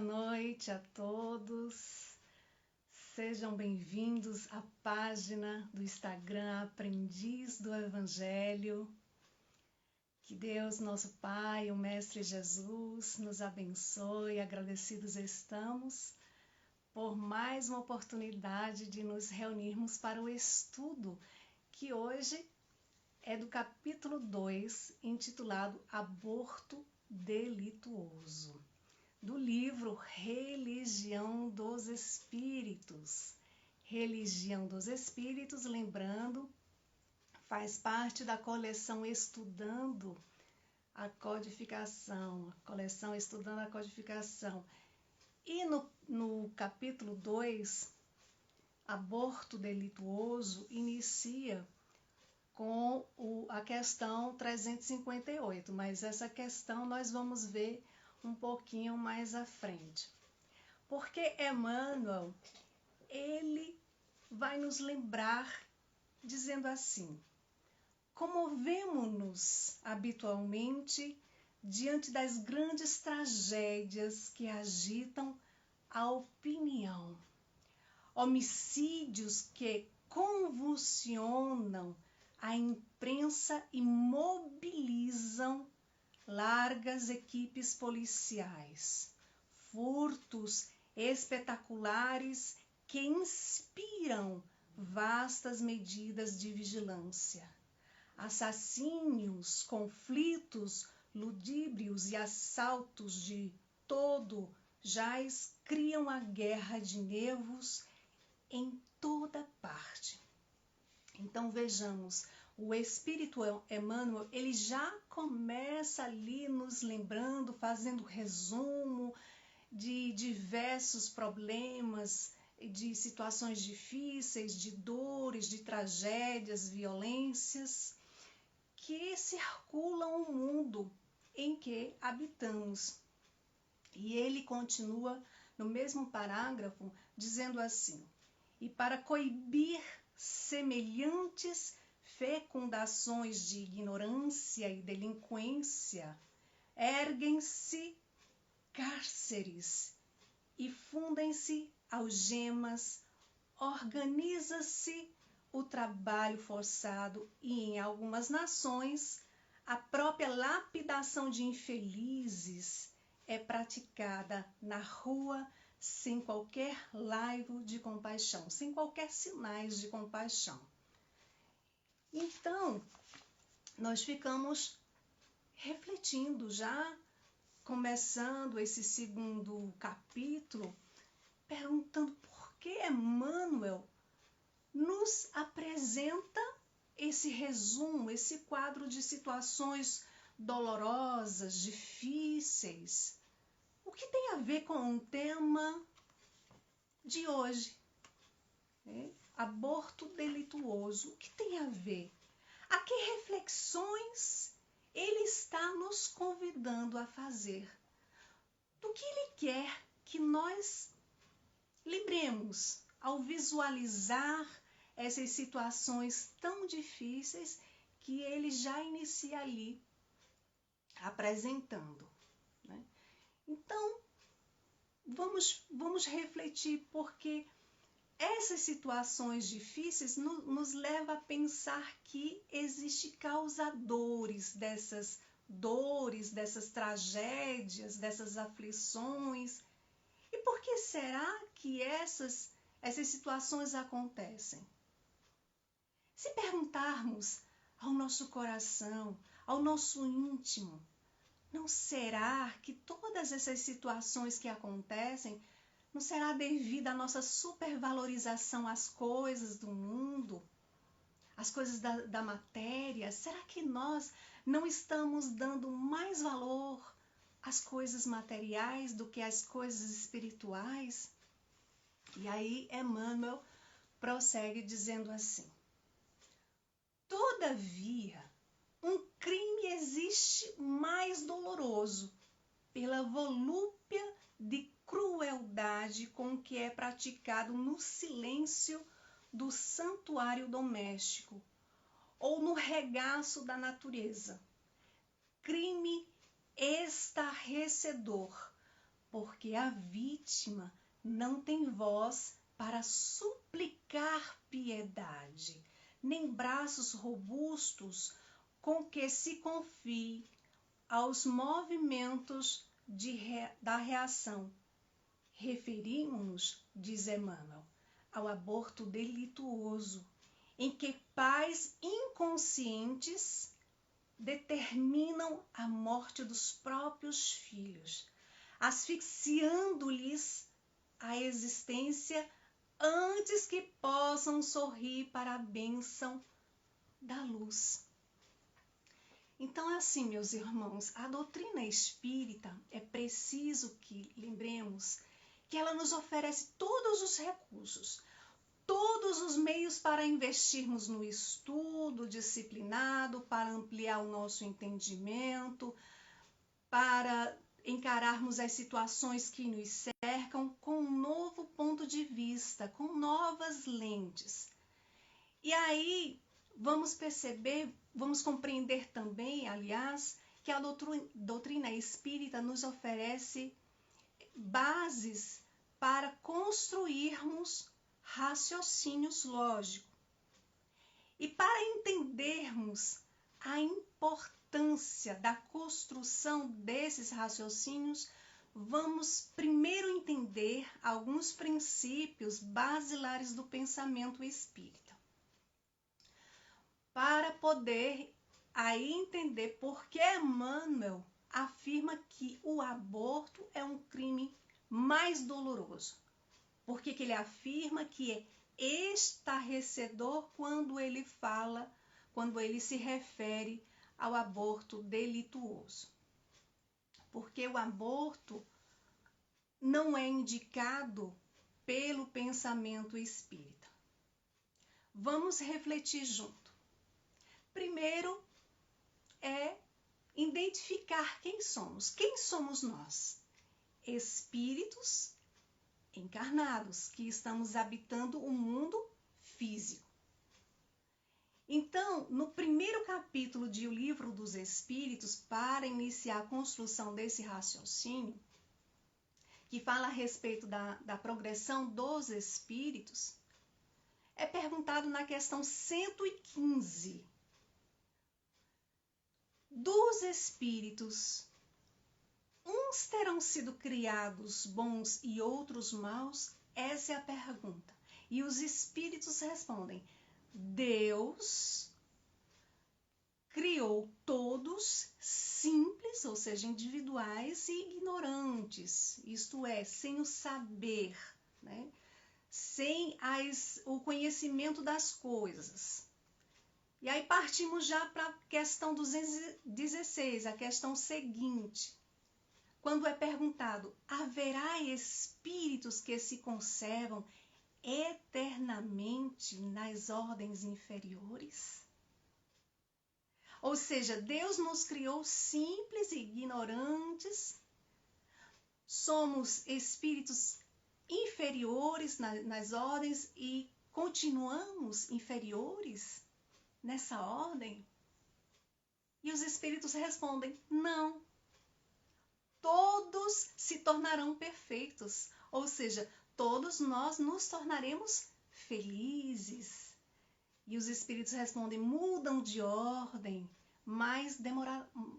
noite a todos. Sejam bem-vindos à página do Instagram Aprendiz do Evangelho. Que Deus, nosso Pai, o Mestre Jesus, nos abençoe. Agradecidos estamos por mais uma oportunidade de nos reunirmos para o estudo, que hoje é do capítulo 2, intitulado Aborto Delituoso, do livro Religião dos Espíritos. Religião dos Espíritos, lembrando, faz parte da coleção Estudando a Codificação, E no capítulo 2, Aborto Delituoso, inicia com a questão 358, mas essa questão nós vamos ver um pouquinho mais à frente. Porque Emmanuel, ele vai nos lembrar dizendo assim: comovemo-nos habitualmente diante das grandes tragédias que agitam a opinião, homicídios que convulsionam a imprensa e mobilizam largas equipes policiais, furtos espetaculares que inspiram vastas medidas de vigilância, assassínios, conflitos, ludíbrios e assaltos de todo jaz criam a guerra de nervos em toda parte. Então vejamos, o Espírito Emmanuel, ele já começa ali nos lembrando, fazendo resumo de diversos problemas, de situações difíceis, de dores, de tragédias, violências, que circulam o mundo em que habitamos. E ele continua no mesmo parágrafo dizendo assim: e para coibir semelhantes fecundações de ignorância e delinquência, erguem-se cárceres e fundem-se algemas, organiza-se o trabalho forçado e, em algumas nações, a própria lapidação de infelizes é praticada na rua sem qualquer laivo de compaixão, sem qualquer sinais de compaixão. Então, nós ficamos refletindo, já começando esse segundo capítulo, perguntando por que Emmanuel nos apresenta esse resumo, esse quadro de situações dolorosas, difíceis. O que tem a ver com o tema de hoje? Aborto delituoso. O que tem a ver? A que reflexões ele está nos convidando a fazer? Do que ele quer que nós lembremos ao visualizar essas situações tão difíceis que ele já inicia ali apresentando, né? Então, vamos refletir, porque essas situações difíceis nos levam a pensar que existem causadores dessas dores, dessas tragédias, dessas aflições. E por que será que essas situações acontecem? Se perguntarmos ao nosso coração, ao nosso íntimo, não será que todas essas situações que acontecem não será devido à nossa supervalorização às coisas do mundo, às coisas da matéria? Será que nós não estamos dando mais valor às coisas materiais do que às coisas espirituais? E aí Emmanuel prossegue dizendo assim: todavia, um crime existe mais doloroso pela volúpia de crueldade com que é praticado no silêncio do santuário doméstico ou no regaço da natureza. Crime estarrecedor, porque a vítima não tem voz para suplicar piedade, nem braços robustos com que se confie aos movimentos da reação. Referimos-nos, diz Emmanuel, ao aborto delituoso, em que pais inconscientes determinam a morte dos próprios filhos, asfixiando-lhes a existência antes que possam sorrir para a bênção da luz. Então, assim, meus irmãos, a doutrina espírita é preciso que lembremos que ela nos oferece todos os recursos, todos os meios para investirmos no estudo disciplinado, para ampliar o nosso entendimento, para encararmos as situações que nos cercam com um novo ponto de vista, com novas lentes. E aí vamos perceber, vamos compreender também, aliás, que a doutrina espírita nos oferece bases para construirmos raciocínios lógicos. E para entendermos a importância da construção desses raciocínios, vamos primeiro entender alguns princípios basilares do pensamento espírita, para poder aí entender por que Emmanuel afirma que o aborto é um crime mais doloroso. Por que ele afirma que é estarrecedor quando ele fala, quando ele se refere ao aborto delituoso? Porque o aborto não é indicado pelo pensamento espírita. Vamos refletir junto. Primeiro é identificar quem somos. Quem somos nós? Espíritos encarnados que estamos habitando o mundo físico. Então, no primeiro capítulo de O Livro dos Espíritos, para iniciar a construção desse raciocínio, que fala a respeito da progressão dos espíritos, é perguntado na questão 115. Dos espíritos, uns terão sido criados bons e outros maus? Essa é a pergunta. E os espíritos respondem: Deus criou todos simples, ou seja, individuais e ignorantes, isto é, sem o saber, né? Sem o conhecimento das coisas. E aí partimos já para a questão 216, a questão seguinte. Quando é perguntado, haverá espíritos que se conservam eternamente nas ordens inferiores? Ou seja, Deus nos criou simples e ignorantes, somos espíritos inferiores nas ordens e continuamos inferiores nessa ordem? E os espíritos respondem: não. Todos se tornarão perfeitos, ou seja, todos nós nos tornaremos felizes. E os espíritos respondem: mudam de ordem, mais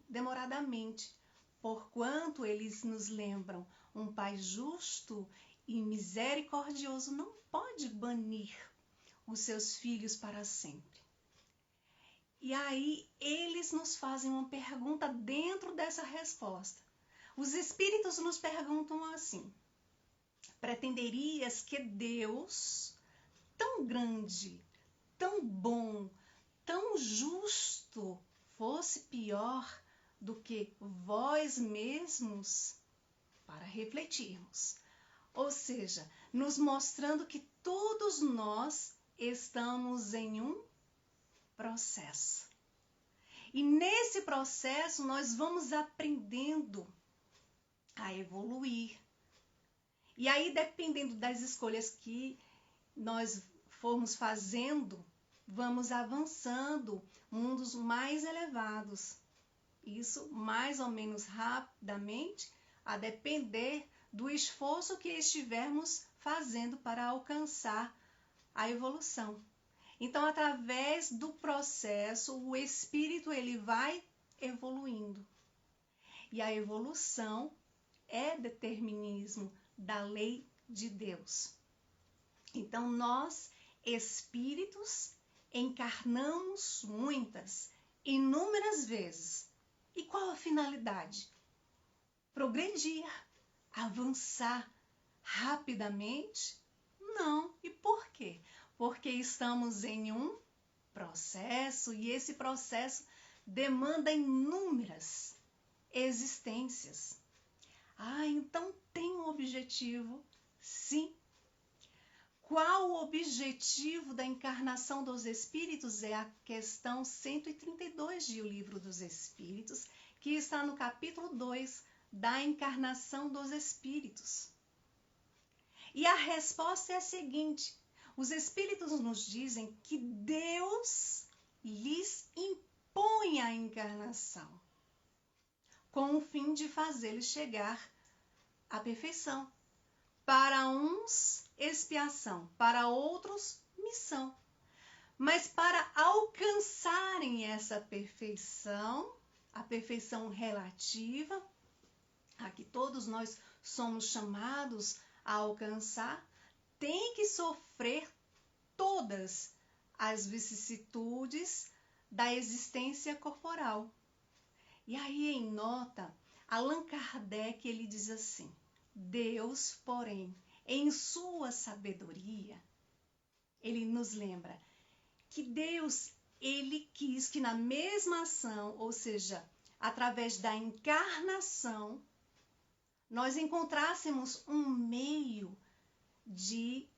demoradamente, porquanto eles nos lembram: um Pai justo e misericordioso não pode banir os seus filhos para sempre. E aí eles nos fazem uma pergunta dentro dessa resposta. Os espíritos nos perguntam assim: pretenderias que Deus, tão grande, tão bom, tão justo, fosse pior do que vós mesmos? Para refletirmos. Ou seja, nos mostrando que todos nós estamos em um processo. E nesse processo nós vamos aprendendo a evoluir. E aí, dependendo das escolhas que nós formos fazendo, vamos avançando mundos mais elevados. Isso mais ou menos rapidamente, a depender do esforço que estivermos fazendo para alcançar a evolução. Então, através do processo, o espírito ele vai evoluindo. E a evolução é determinismo da lei de Deus. Então, nós, espíritos, encarnamos inúmeras vezes. E qual a finalidade? Progredir, avançar rapidamente? Não. E por quê? Porque estamos em um processo e esse processo demanda inúmeras existências. Então tem um objetivo? Sim. Qual o objetivo da encarnação dos espíritos? É a questão 132 de O Livro dos Espíritos, que está no capítulo 2 da encarnação dos espíritos. E a resposta é a seguinte: os espíritos nos dizem que Deus lhes impõe a encarnação, com o fim de fazê-los chegar à perfeição. Para uns, expiação, para outros, missão. Mas para alcançarem essa perfeição, a perfeição relativa, a que todos nós somos chamados a alcançar, tem que sofrer todas as vicissitudes da existência corporal. E aí, em nota, Allan Kardec ele diz assim: Deus, porém, em sua sabedoria, ele nos lembra que Deus, ele quis que na mesma ação, ou seja, através da encarnação, nós encontrássemos um meio de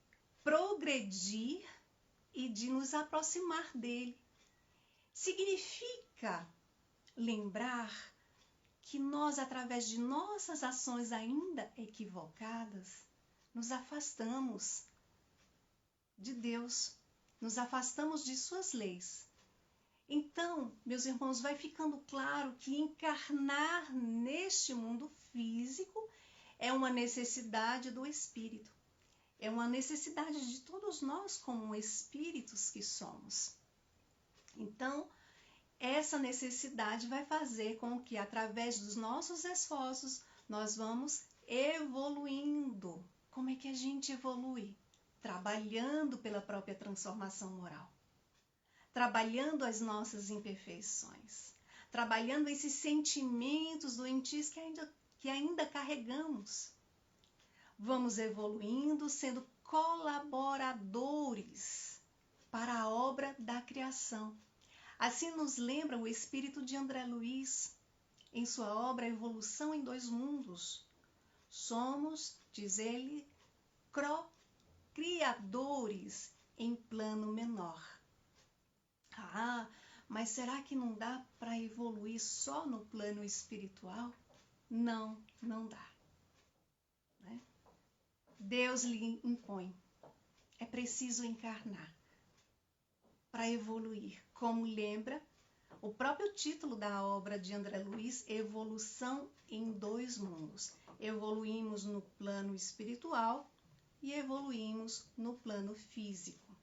progredir e de nos aproximar dele. Significa lembrar que nós, através de nossas ações ainda equivocadas, nos afastamos de Deus, nos afastamos de suas leis. Então, meus irmãos, vai ficando claro que encarnar neste mundo físico é uma necessidade do espírito. É uma necessidade de todos nós como espíritos que somos. Então, essa necessidade vai fazer com que, através dos nossos esforços, nós vamos evoluindo. Como é que a gente evolui? Trabalhando pela própria transformação moral. Trabalhando as nossas imperfeições. Trabalhando esses sentimentos doentios que ainda carregamos. Vamos evoluindo, sendo colaboradores para a obra da criação. Assim nos lembra o espírito de André Luiz, em sua obra Evolução em Dois Mundos. Somos, diz ele, criadores em plano menor. Mas será que não dá para evoluir só no plano espiritual? Não, não dá. Né? Deus lhe impõe. É preciso encarnar para evoluir. Como lembra o próprio título da obra de André Luiz, Evolução em Dois Mundos. Evoluímos no plano espiritual e evoluímos no plano físico.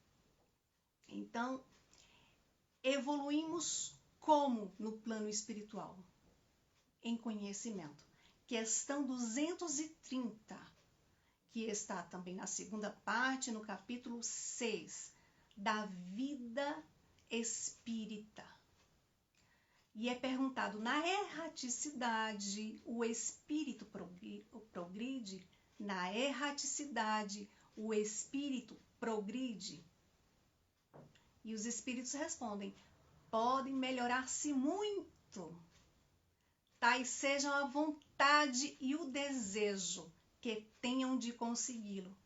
Então, evoluímos como no plano espiritual? Em conhecimento. Questão 230, que está também na segunda parte, no capítulo 6, da vida espírita. E é perguntado, na erraticidade, o espírito progride? Na erraticidade, o espírito progride? E os espíritos respondem, podem melhorar-se muito. Tais sejam a vontade e o desejo que tenham de consegui-lo.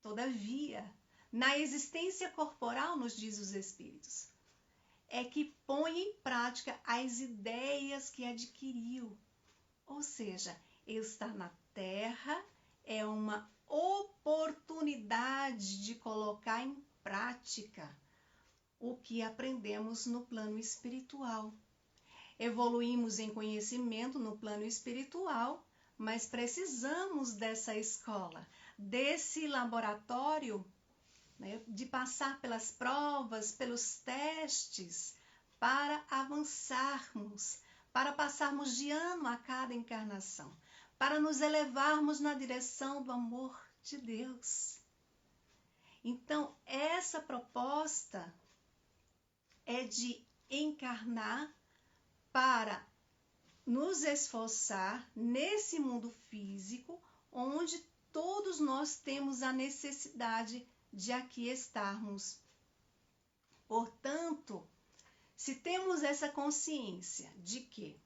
Todavia, na existência corporal, nos diz os espíritos, é que põe em prática as ideias que adquiriu. Ou seja, estar na Terra é uma oportunidade de colocar em prática o que aprendemos no plano espiritual. Evoluímos em conhecimento no plano espiritual, mas precisamos dessa escola, desse laboratório, né, de passar pelas provas, pelos testes, para avançarmos, para passarmos de ano a cada encarnação, para nos elevarmos na direção do amor de Deus. Então, essa proposta é de encarnar para nos esforçar nesse mundo físico, onde todos nós temos a necessidade de aqui estarmos. Portanto, se temos essa consciência de que,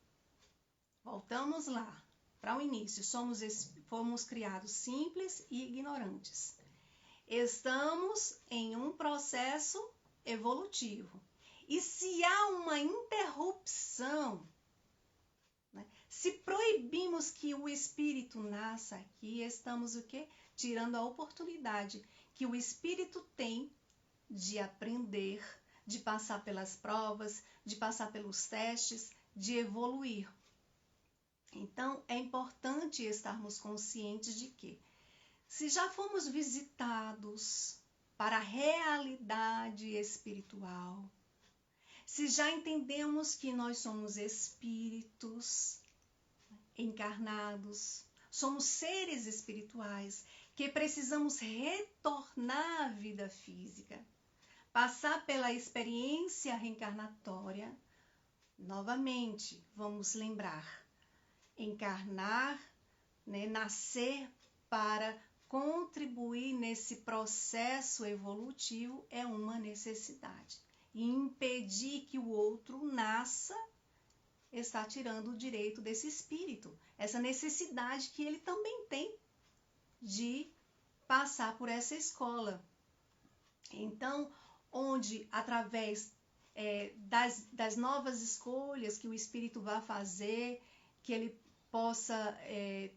voltamos lá para o início, fomos criados simples e ignorantes. Estamos em um processo evolutivo. E se há uma interrupção, né, se proibimos que o espírito nasça aqui, estamos o quê? Tirando a oportunidade que o espírito tem de aprender, de passar pelas provas, de passar pelos testes, de evoluir. Então, é importante estarmos conscientes de que, se já fomos visitados para a realidade espiritual, se já entendemos que nós somos espíritos encarnados, somos seres espirituais que precisamos retornar à vida física, passar pela experiência reencarnatória, novamente, vamos lembrar, encarnar, né, nascer para contribuir nesse processo evolutivo é uma necessidade. E impedir que o outro nasça está tirando o direito desse espírito, essa necessidade que ele também tem de passar por essa escola. Então, onde através das novas escolhas que o espírito vai fazer, que ele possa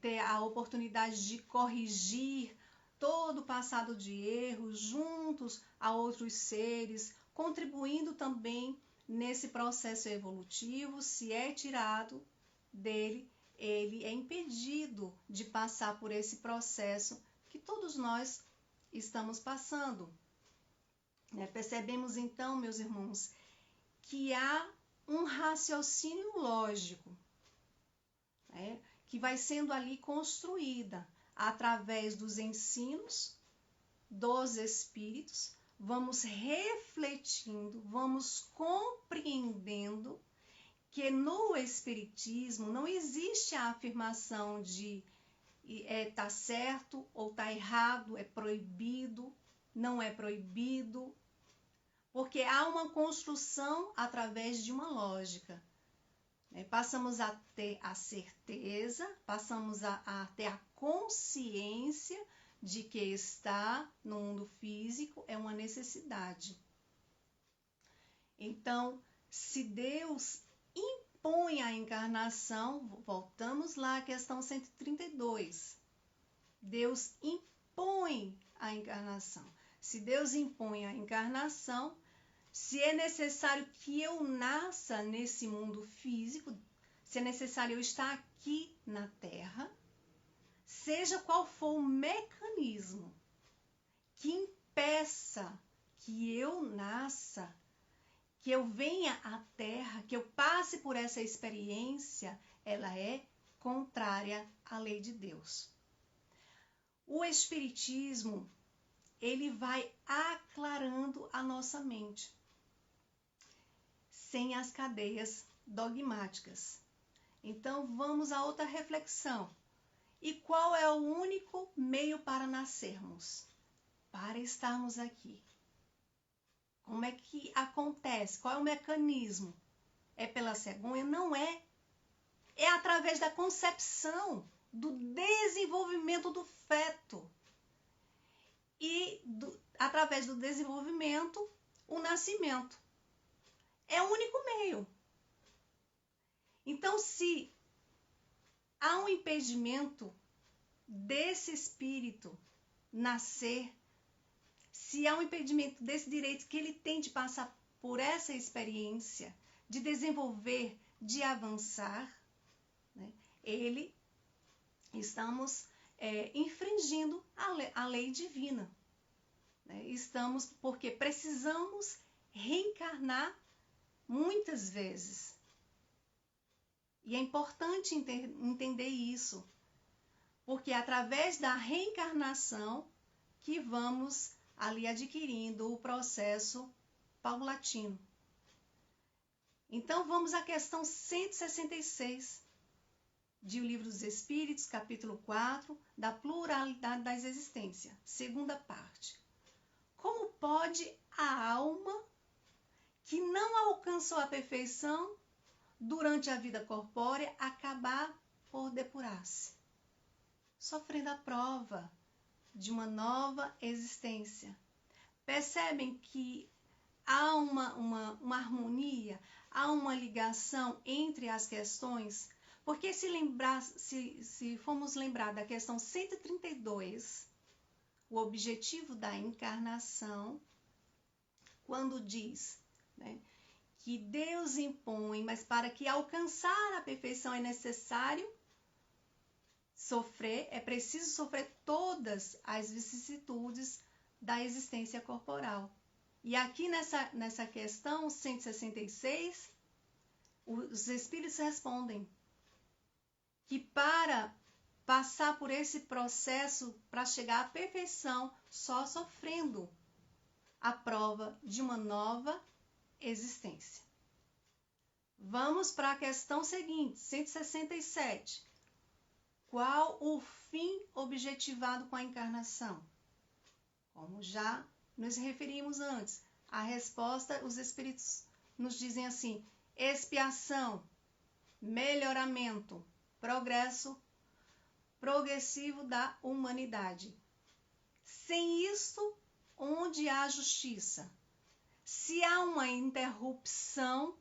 ter a oportunidade de corrigir todo o passado de erros juntos a outros seres, contribuindo também nesse processo evolutivo. Se é tirado dele, ele é impedido de passar por esse processo que todos nós estamos passando. Percebemos então, meus irmãos, que há um raciocínio lógico, que vai sendo ali construída através dos ensinos dos espíritos. Vamos refletindo, vamos compreendendo que no espiritismo não existe a afirmação de tá certo ou tá errado, é proibido, não é proibido, porque há uma construção através de uma lógica. Passamos a ter a certeza, passamos a ter a consciência de que estar no mundo físico é uma necessidade. Então, se Deus impõe a encarnação, voltamos lá à questão 132. Deus impõe a encarnação. Se Deus impõe a encarnação, se é necessário que eu nasça nesse mundo físico, se é necessário eu estar aqui na Terra, seja qual for o mecanismo que impeça que eu nasça, que eu venha à Terra, que eu passe por essa experiência, ela é contrária à lei de Deus. O Espiritismo, ele vai aclarando a nossa mente, sem as cadeias dogmáticas. Então, vamos a outra reflexão. E qual é o único meio para nascermos? Para estarmos aqui. Como é que acontece? Qual é o mecanismo? É pela cegonha? Não é. É através da concepção, do desenvolvimento do feto. E através do desenvolvimento, o nascimento. É o único meio. Então, se há um impedimento desse espírito nascer, se há um impedimento desse direito que ele tem de passar por essa experiência, de desenvolver, de avançar, ele estamos infringindo a lei divina. Né? Estamos, porque precisamos reencarnar muitas vezes. E é importante entender isso, porque é através da reencarnação que vamos ali adquirindo o processo paulatino. Então vamos à questão 166 de O Livro dos Espíritos, capítulo 4, da pluralidade das existências, segunda parte. Como pode a alma que não alcançou a perfeição durante a vida corpórea acabar por depurar-se, sofrendo a prova de uma nova existência? Percebem que há uma harmonia, há uma ligação entre as questões? Porque se formos lembrar da questão 132, o objetivo da encarnação, quando diz, né, que Deus impõe, mas para que alcançar a perfeição é necessário sofrer, é preciso sofrer todas as vicissitudes da existência corporal. E aqui nessa questão 166, os Espíritos respondem que para passar por esse processo, para chegar à perfeição, só sofrendo a prova de uma nova existência. Vamos para a questão seguinte, 167. Qual o fim objetivado com a encarnação? Como já nos referimos antes, a resposta, os Espíritos nos dizem assim: expiação, melhoramento, progresso progressivo da humanidade. Sem isso, onde há justiça? Se há uma interrupção,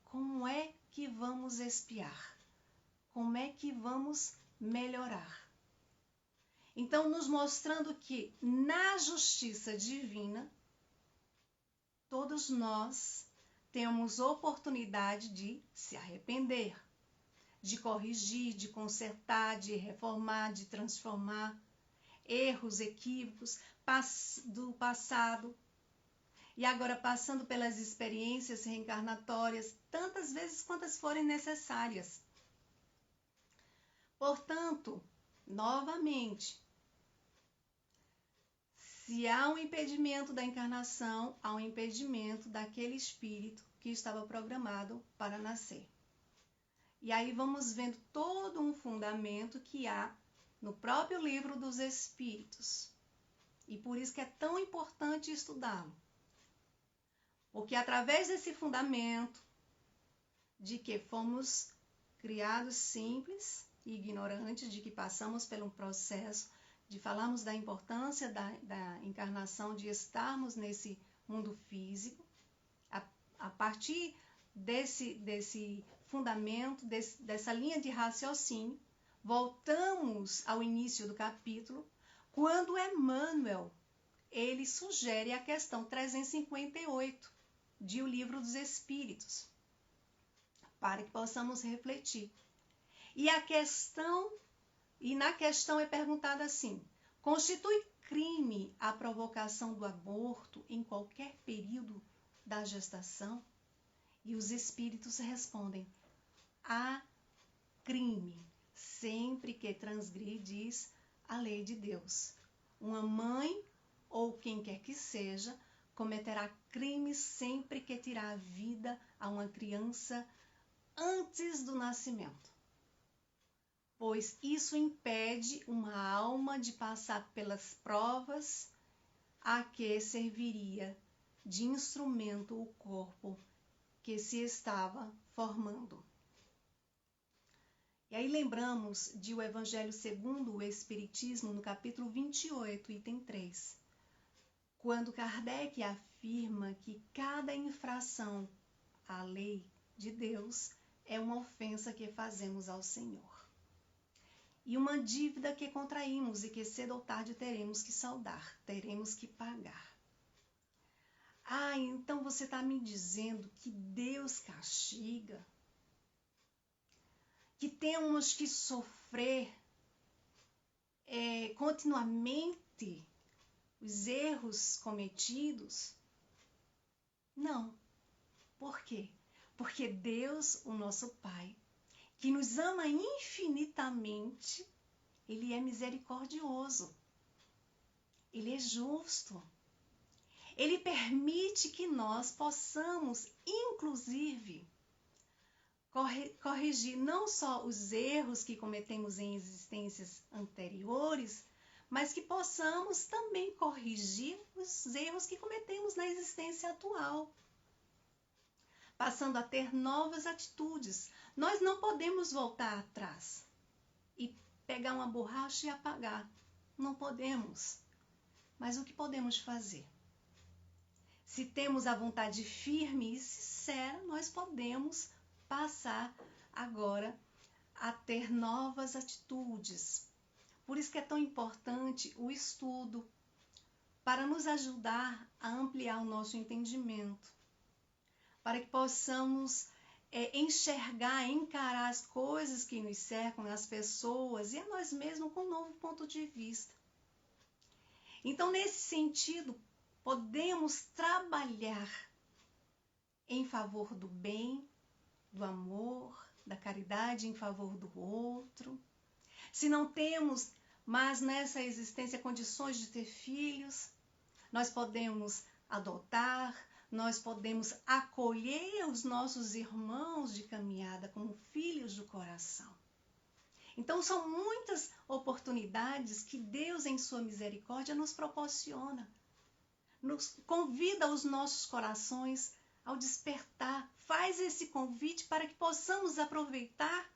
como é que vamos expiar? Como é que vamos melhorar? Então, nos mostrando que na justiça divina, todos nós temos oportunidade de se arrepender, de corrigir, de consertar, de reformar, de transformar erros, equívocos do passado. E agora passando pelas experiências reencarnatórias, tantas vezes quantas forem necessárias. Portanto, novamente, se há um impedimento da encarnação, há um impedimento daquele espírito que estava programado para nascer. E aí vamos vendo todo um fundamento que há no próprio Livro dos Espíritos. E por isso que é tão importante estudá-lo. Porque através desse fundamento de que fomos criados simples e ignorantes, de que passamos por um processo, de falarmos da importância da encarnação, de estarmos nesse mundo físico, a partir desse fundamento, dessa linha de raciocínio, voltamos ao início do capítulo, quando Emmanuel, ele sugere a questão 358 de O Livro dos Espíritos, para que possamos refletir. E na questão é perguntado assim: constitui crime a provocação do aborto em qualquer período da gestação? E os espíritos respondem: há crime sempre que transgredir a lei de Deus. Uma mãe ou quem quer que seja cometerá crime sempre que tirar a vida a uma criança antes do nascimento, pois isso impede uma alma de passar pelas provas a que serviria de instrumento o corpo que se estava formando. E aí lembramos de o Evangelho segundo o Espiritismo, no capítulo 28, item 3, quando Kardec afirma que cada infração à lei de Deus é uma ofensa que fazemos ao Senhor. E uma dívida que contraímos e que cedo ou tarde teremos que saldar, teremos que pagar. Ah, então você está me dizendo que Deus castiga? Que temos que sofrer continuamente os erros cometidos? Não. Por quê? Porque Deus, o nosso Pai, que nos ama infinitamente, Ele é misericordioso. Ele é justo. Ele permite que nós possamos, inclusive, corrigir não só os erros que cometemos em existências anteriores, mas que possamos também corrigir os erros que cometemos na existência atual, passando a ter novas atitudes. Nós não podemos voltar atrás e pegar uma borracha e apagar. Não podemos. Mas o que podemos fazer? Se temos a vontade firme e sincera, nós podemos passar agora a ter novas atitudes. Por isso que é tão importante o estudo, para nos ajudar a ampliar o nosso entendimento, para que possamos enxergar, encarar as coisas que nos cercam, as pessoas e a nós mesmos com um novo ponto de vista. Então, nesse sentido, podemos trabalhar em favor do bem, do amor, da caridade em favor do outro. Se não temos mais nessa existência condições de ter filhos, nós podemos adotar, nós podemos acolher os nossos irmãos de caminhada como filhos do coração. Então, são muitas oportunidades que Deus, em sua misericórdia, nos proporciona. Nos convida os nossos corações ao despertar. Faz esse convite para que possamos aproveitar,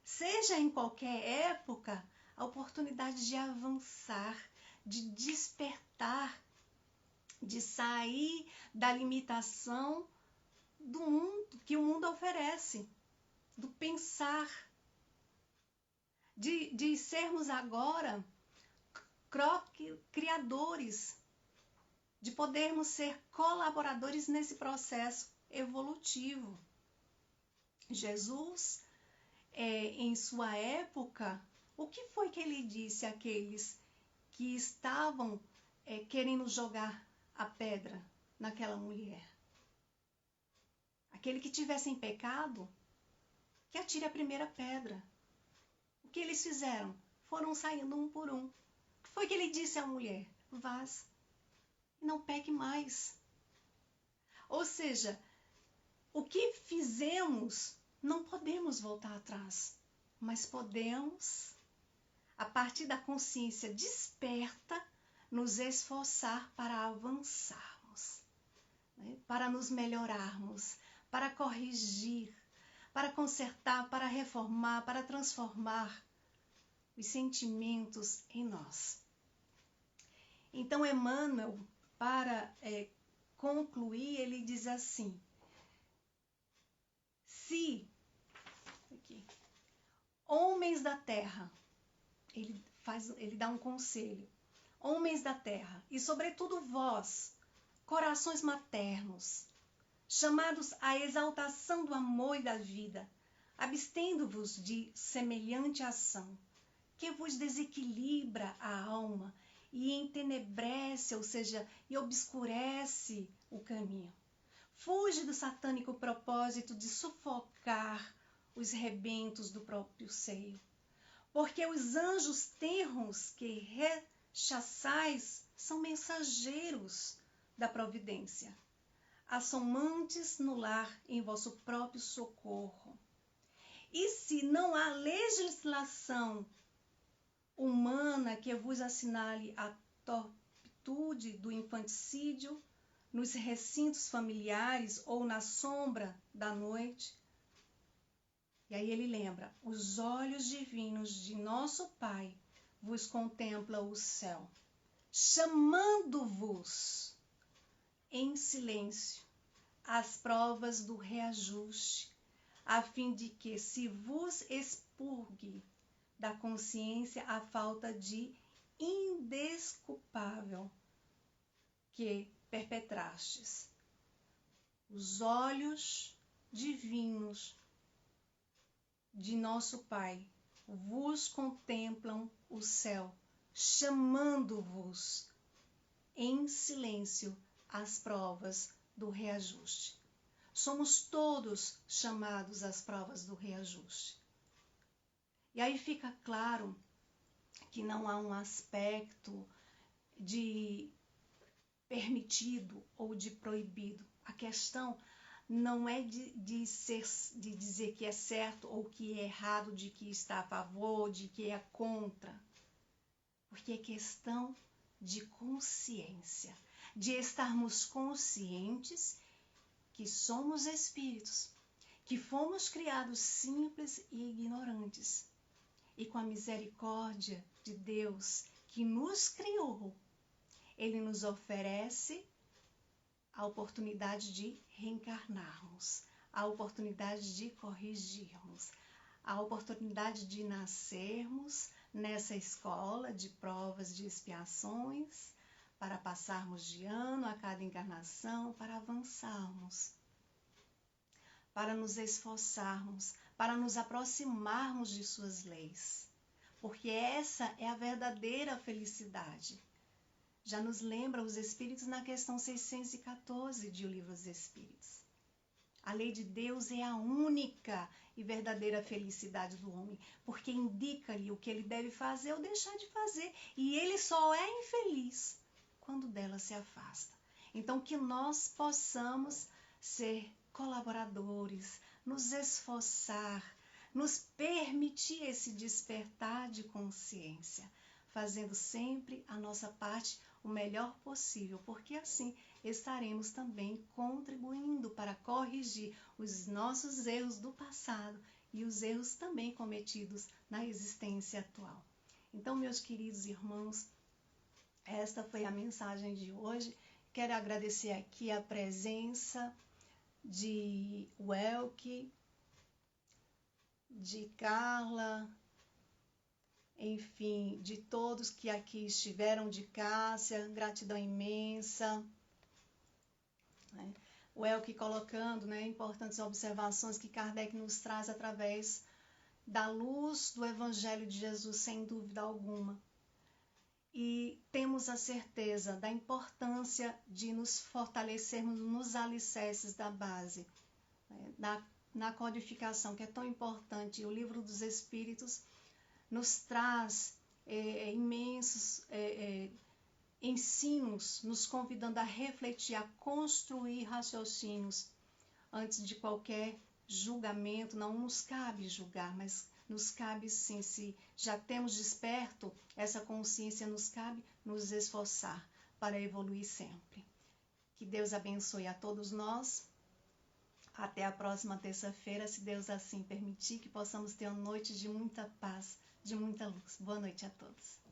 seja em qualquer época, a oportunidade de avançar, de despertar, de sair da limitação do mundo que o mundo oferece, do pensar, de sermos agora criadores, de podermos ser colaboradores nesse processo evolutivo. Jesus, em sua época, o que foi que ele disse àqueles que estavam querendo jogar a pedra naquela mulher? Aquele que tivesse em pecado, que atire a primeira pedra. O que eles fizeram? Foram saindo um por um. O que foi que ele disse à mulher? Vás, não peque mais. Ou seja, o que fizemos, não podemos voltar atrás, mas podemos, a partir da consciência desperta, nos esforçar para avançarmos, né? Para nos melhorarmos, para corrigir, para consertar, para reformar, para transformar os sentimentos em nós. Então, Emmanuel, para concluir, ele diz assim: se homens da terra, ele dá um conselho, homens da terra, e sobretudo vós, corações maternos, chamados à exaltação do amor e da vida, abstendo-vos de semelhante ação, que vos desequilibra a alma e entenebrece, ou seja, e obscurece o caminho. Fuge do satânico propósito de sufocar os rebentos do próprio seio, porque os anjos tenros que rechaçais são mensageiros da providência, assomantes no lar em vosso próprio socorro. E se não há legislação humana que vos assinale a torpitude do infanticídio nos recintos familiares ou na sombra da noite, e aí ele lembra, os olhos divinos de nosso Pai vos contemplam o céu, chamando-vos em silêncio às provas do reajuste, a fim de que se vos expurgue da consciência a falta de indesculpável que perpetrastes. Os olhos divinos de nosso Pai vos contemplam o céu, chamando-vos em silêncio às provas do reajuste. Somos todos chamados às provas do reajuste. E aí fica claro que não há um aspecto de permitido ou de proibido. A questão não é de dizer que é certo ou que é errado, de que está a favor, de que é contra. Porque é questão de consciência, de estarmos conscientes que somos espíritos, que fomos criados simples e ignorantes. E com a misericórdia de Deus que nos criou, Ele nos oferece a oportunidade de reencarnarmos, a oportunidade de corrigirmos, a oportunidade de nascermos nessa escola de provas, de expiações, para passarmos de ano a cada encarnação, para avançarmos, para nos esforçarmos, para nos aproximarmos de suas leis, porque essa é a verdadeira felicidade. Já nos lembra os Espíritos na questão 614 de O Livro dos Espíritos. A lei de Deus é a única e verdadeira felicidade do homem, porque indica-lhe o que ele deve fazer ou deixar de fazer, e ele só é infeliz quando dela se afasta. Então, que nós possamos ser colaboradores, nos esforçar, nos permitir esse despertar de consciência, fazendo sempre a nossa parte o melhor possível, porque assim estaremos também contribuindo para corrigir os nossos erros do passado e os erros também cometidos na existência atual. Então, meus queridos irmãos, esta foi a mensagem de hoje. Quero agradecer aqui a presença de Welke, de Carla, enfim, de todos que aqui estiveram, de Cássia, gratidão imensa. O Welke colocando, importantes observações que Kardec nos traz através da luz do Evangelho de Jesus, sem dúvida alguma. E temos a certeza da importância de nos fortalecermos nos alicerces da base, na codificação, que é tão importante. O Livro dos Espíritos nos traz imensos ensinos, nos convidando a refletir, a construir raciocínios antes de qualquer julgamento. Não nos cabe julgar, mas nos cabe sim, se já temos desperto essa consciência, nos cabe nos esforçar para evoluir sempre. Que Deus abençoe a todos nós. Até a próxima terça-feira, se Deus assim permitir, que possamos ter uma noite de muita paz, de muita luz. Boa noite a todos.